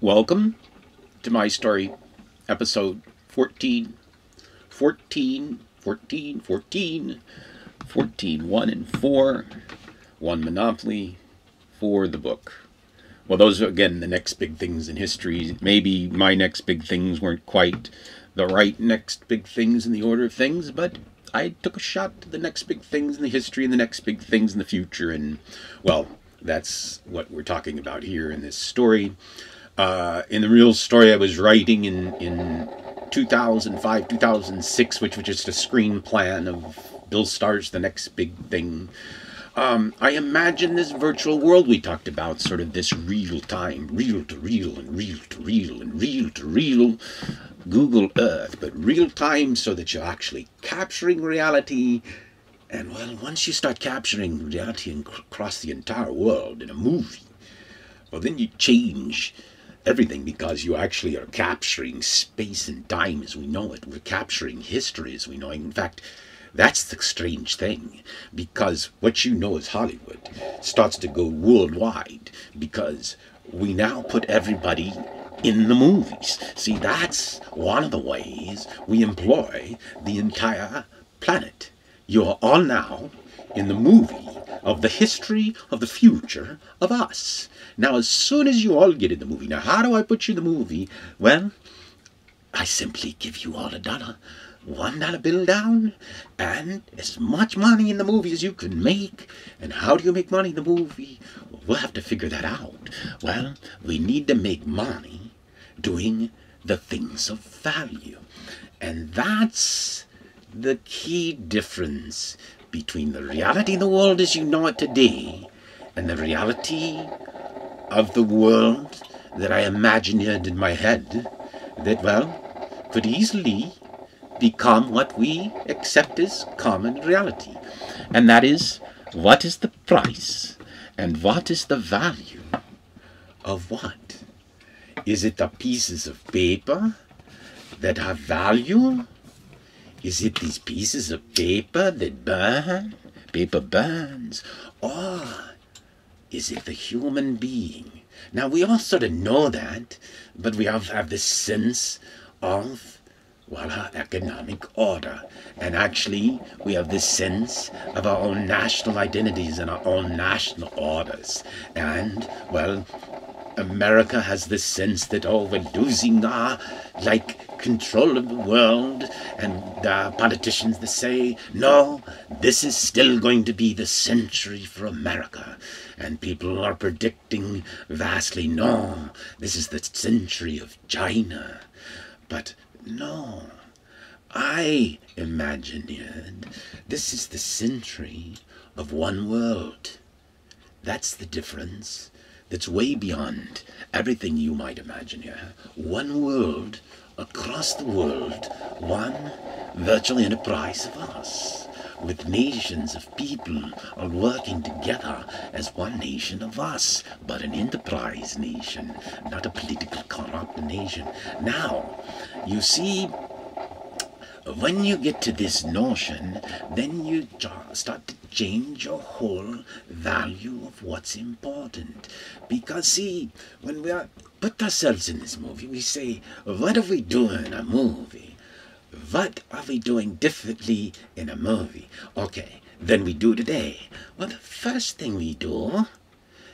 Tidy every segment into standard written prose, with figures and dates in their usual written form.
Welcome to my story, episode 14, 1 and 4, 1 Monopoly, 4 the book. Well, those are, again, the next big things in history. Maybe my next big things weren't quite the right next big things in the order of things, but I took a shot to the next big things in the history and the next big things in the future, and, well, that's what we're talking about here in this story. In the real story I was writing in 2005, 2006, which was just a screen plan of Bill Starr's The Next Big Thing, I imagined this virtual world we talked about, sort of this real-time, reel-to-reel and reel-to-reel and reel-to-reel Google Earth, but real-time so that you're actually capturing reality. And, well, once you start capturing reality across the entire world in a movie, well, then you change everything, because you actually are capturing space and time as we know it. We're capturing history as we know it. In fact, that's the strange thing, because what you know as Hollywood starts to go worldwide, because we now put everybody in the movies. See, that's one of the ways we employ the entire planet. You're all now in the movie of the history of the future of us. Now, as soon as you all get in the movie, now how do I put you in the movie? Well, I simply give you all $1, $1 bill down, and as much money in the movie as you can make. And how do you make money in the movie? Well, we'll have to figure that out. Well, we need to make money doing the things of value. And that's the key difference between the reality in the world as you know it today and the reality of the world that I imagined in my head that, well, could easily become what we accept as common reality. And that is, what is the price and what is the value of what? Is it the pieces of paper that have value? Is it these pieces of paper that burn? Paper burns. Or is it the human being? Now, we all sort of know that, but we have this sense of, well, our economic order. And actually, we have this sense of our own national identities and our own national orders. And, well, America has this sense that, oh, we're losing our, control of the world, and politicians that say, no, this is still going to be the century for America. And people are predicting vastly, no, this is the century of China. But no, I imagined this is the century of one world. That's the difference. That's way beyond everything you might imagine here. One world, across the world, one virtual enterprise of us, with nations of people all working together as one nation of us, but an enterprise nation, not a political corrupt nation. Now, you see, when you get to this notion, then you start to change your whole value of what's important. Because, see, when we put ourselves in this movie, we say, what are we doing in a movie? What are we doing differently in a movie? Okay, then we do today. Well, the first thing we do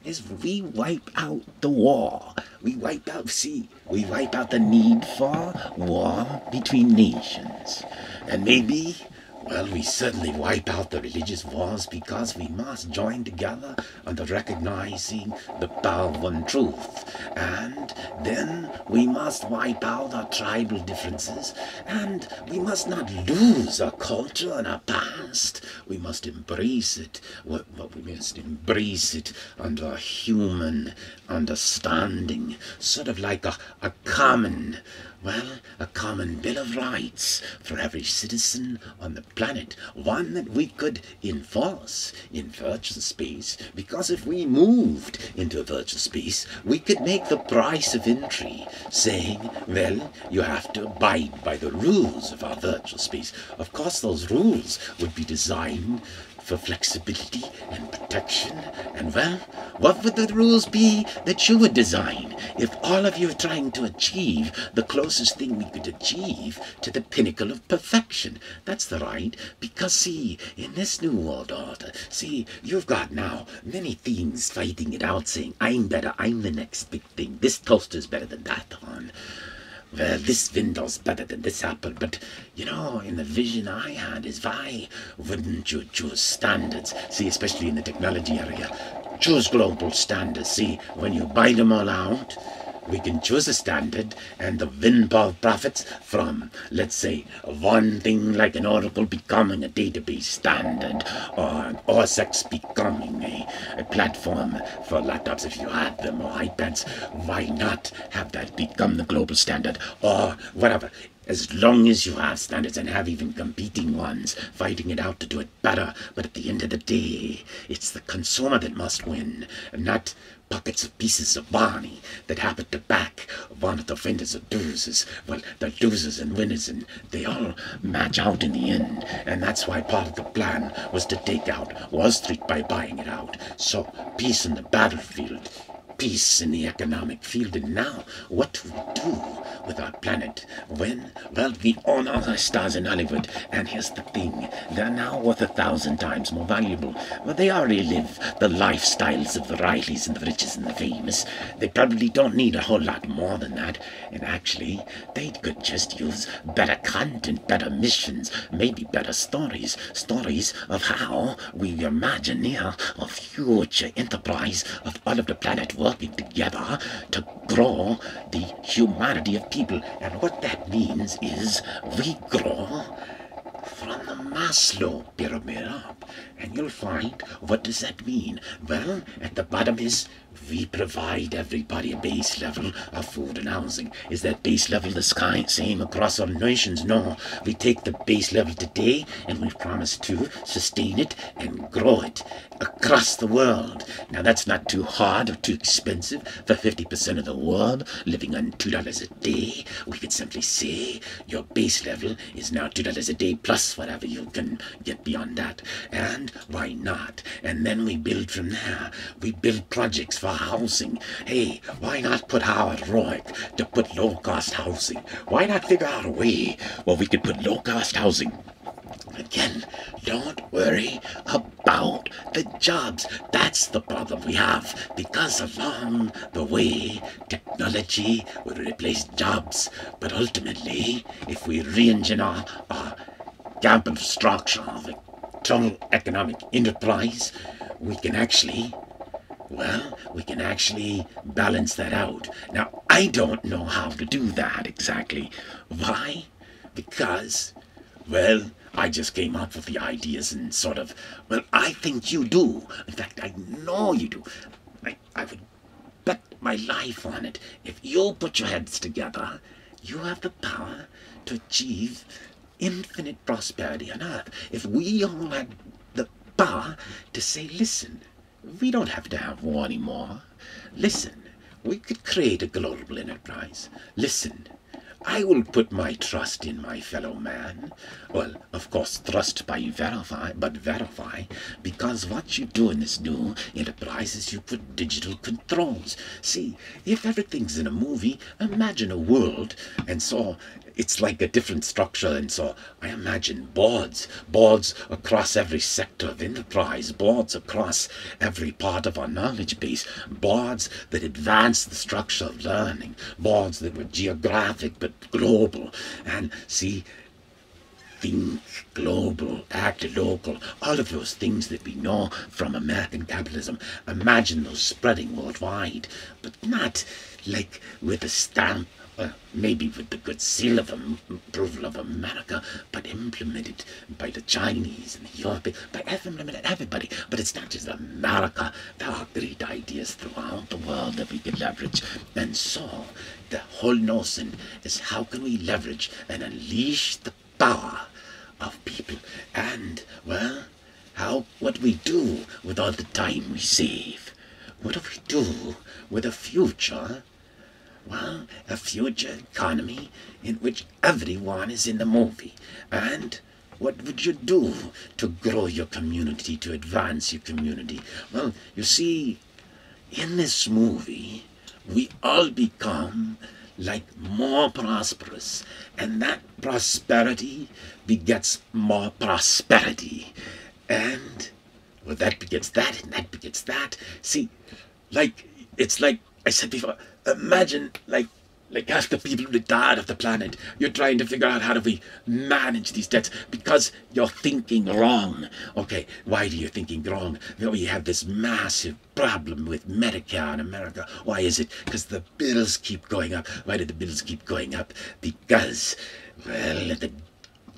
is we wipe out the war. We wipe out the need for war between nations. And maybe, well, we certainly wipe out the religious wars, because we must join together under recognizing the power of one truth. And then we must wipe out our tribal differences, and we must not lose our culture and our past. We must embrace it. We must embrace it under a human understanding, sort of like a common Bill of Rights for every citizen on the planet, one that we could enforce in virtual space, because if we moved into a virtual space, we could make the price of entry saying, well, you have to abide by the rules of our virtual space. Of course, those rules would be designed for flexibility and protection. And well, what would the rules be that you would design if all of you are trying to achieve the closest thing we could achieve to the pinnacle of perfection? That's the right, because see, in this new world order, see, you've got now many things fighting it out, saying, I'm better, I'm the next big thing, this toaster's better than that one. Well, this window's better than this apple, but, you know, in the vision I had is why wouldn't you choose standards? See, especially in the technology area, choose global standards. See, when you buy them all out, we can choose a standard, and the windfall profits from, let's say, one thing like an Oracle becoming a database standard, or an OSX becoming a platform for laptops if you have them, or iPads. Why not have that become the global standard, or whatever? As long as you have standards and have even competing ones fighting it out to do it better. But at the end of the day, it's the consumer that must win, and not pockets of pieces of Barney that happen to back one of the vendors or losers. Well, the losers and winners, and they all match out in the end. And that's why part of the plan was to take out Wall Street by buying it out. So peace in the battlefield, peace in the economic field. And now, what do we do with our planet when, well, we own all our stars in Hollywood, and here's the thing, they're now worth 1,000 times more valuable. Well, they already live the lifestyles of the Rileys and the riches and the famous. They probably don't need a whole lot more than that, and actually, they could just use better content, better missions, maybe better stories of how we imagine here a future enterprise of all of the planet working together to grow the humanity of people. And what that means is we grow from the Maslow pyramid up. And you'll find, what does that mean? Well, at the bottom is we provide everybody a base level of food and housing. Is that base level the same across all nations? No. We take the base level today and we promise to sustain it and grow it across the world. Now that's not too hard or too expensive for 50% of the world living on $2 a day. We could simply say your base level is now $2 a day plus whatever you can get beyond that. And why not? And then we build from there. We build projects for housing. Hey, why not put our ROIC to put low-cost housing? Why not figure out a way where we could put low-cost housing? Again, don't worry about the jobs. That's the problem we have, because along the way, technology will replace jobs. But ultimately, if we re-engine our capital structure of a total economic enterprise, we can actually balance that out. Now, I don't know how to do that exactly. Why? Because, well, I just came up with the ideas and sort of, well, I think you do. In fact, I know you do. I would bet my life on it. If you put your heads together, you have the power to achieve infinite prosperity on Earth. If we all had the power to say, listen, we don't have to have war anymore. Listen, we could create a global enterprise. Listen, I will put my trust in my fellow man. Well, of course, trust by verify, because what you do in this new enterprise is you put digital controls. See, if everything's in a movie, imagine a world, and so it's like a different structure, and so I imagine boards across every sector of enterprise, boards across every part of our knowledge base, boards that advance the structure of learning, boards that were geographic but global. And see, think global, act local, all of those things that we know from American capitalism. Imagine those spreading worldwide, but not like with a stamp, maybe with the good seal of approval of America, but implemented by the Chinese and the Europeans, by everybody. But it's not just America. There are great ideas throughout the world that we can leverage. And so the whole notion is, how can we leverage and unleash the power of people? And, well, what do we do with all the time we save? What do we do with a future? Well, a future economy in which everyone is in the movie. And what would you do to grow your community, to advance your community? Well, you see, in this movie, we all become like more prosperous, and that prosperity begets more prosperity, and well, that begets that, and that begets that. See, like, it's like I said before, imagine like half the people who died of the planet. You're trying to figure out how do we manage these debts because you're thinking wrong. Okay, why do you thinking wrong? We have this massive problem with Medicare in America. Why is it? Because the bills keep going up. Why do the bills keep going up? Because, well, the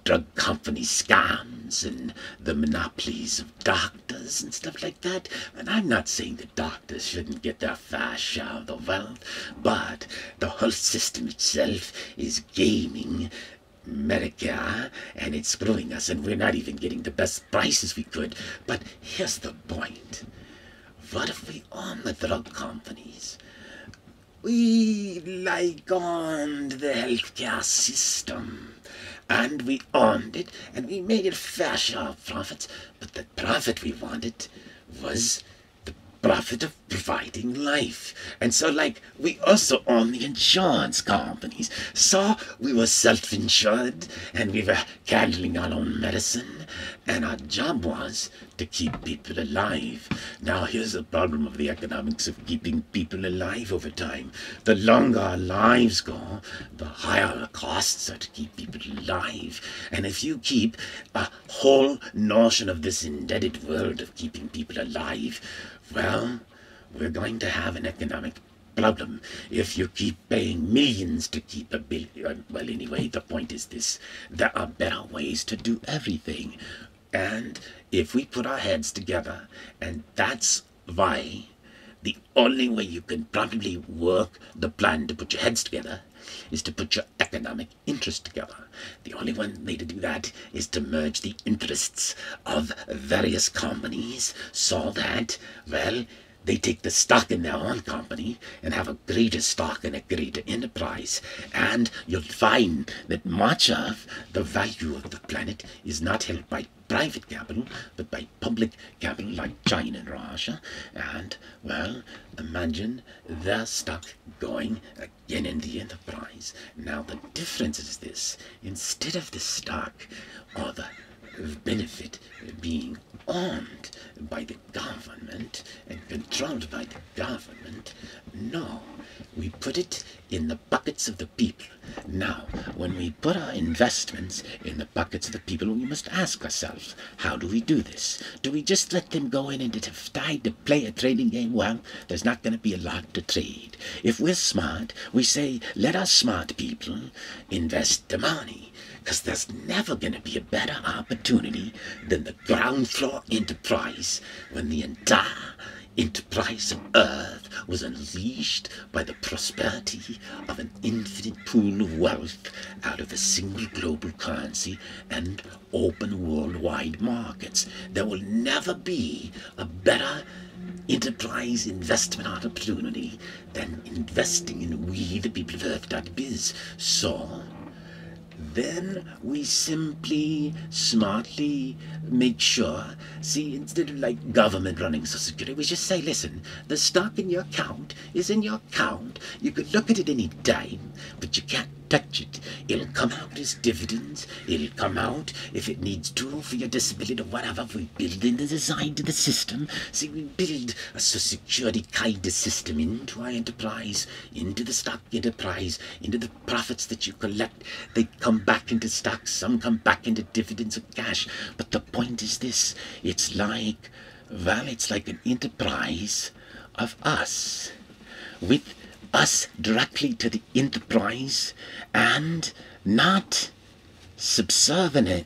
drug company scams and the monopolies of doctors and stuff like that. And I'm not saying that doctors shouldn't get their fair share of the wealth, but the whole system itself is gaming Medicare, and it's screwing us, and we're not even getting the best prices we could. But here's the point. What if we own the drug companies? We owned the healthcare system, and we owned it, and we made it a fair share of profits, but the profit we wanted was the profit of providing life. And so, we also own the insurance companies. So we were self-insured, and we were handling our own medicine, and our job was to keep people alive. Now, here's the problem of the economics of keeping people alive over time. The longer our lives go, the higher the costs are to keep people alive. And if you keep a whole notion of this indebted world of keeping people alive, well, we're going to have an economic problem if you keep paying millions to keep a billion. Well, anyway, the point is this. There are better ways to do everything. And if we put our heads together, and that's why the only way you can probably work the plan to put your heads together is to put your economic interest together. The only one way to do that is to merge the interests of various companies so that, well, they take the stock in their own company and have a greater stock and a greater enterprise. And you'll find that much of the value of the planet is not held by private capital, but by public capital like China and Russia. And, well, imagine their stock going again in the enterprise. Now, the difference is this. Instead of the stock or the benefit being owned by the government and controlled by the government, no, we put it in the buckets of the people. Now, when we put our investments in the buckets of the people, we must ask ourselves, how do we do this? Do we just let them go in and decide to play a trading game? Well, there's not going to be a lot to trade. If we're smart, we say, let our smart people invest the money. Because there's never going to be a better opportunity than the ground floor enterprise when the entire enterprise of Earth was unleashed by the prosperity of an infinite pool of wealth out of a single global currency and open worldwide markets. There will never be a better enterprise investment opportunity than investing in WeThePeopleOfEarth.biz. So then we simply, smartly make sure, see, instead of government running Social Security, we just say, listen, the stock in your account is in your account. You could look at it any time, but you can't touch it. It'll come out as dividends. It'll come out if it needs to for your disability or whatever. We build in the design to the system. See, we build a Social Security kind of system into our enterprise, into the stock enterprise, into the profits that you collect. They come back into stocks. Some come back into dividends or cash. But the point is this. It's like an enterprise of us with us directly to the enterprise and not subservient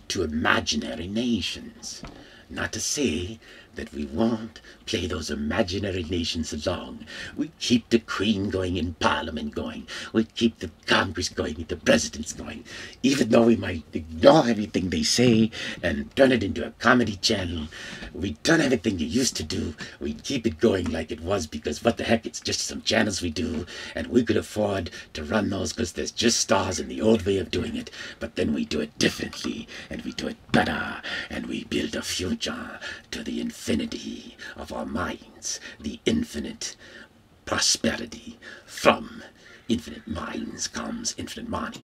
to imaginary nations. Not to say that we won't play those imaginary nations along. We keep the Queen going in Parliament going. We keep the Congress going, the presidents going. Even though we might ignore everything they say and turn it into a comedy channel, we done everything you used to do. We keep it going like it was because what the heck, it's just some channels we do, and we could afford to run those because there's just stars in the old way of doing it. But then we do it differently, and we do it better, and we build a future to the infinity of our minds, the infinite prosperity. From infinite minds comes infinite money.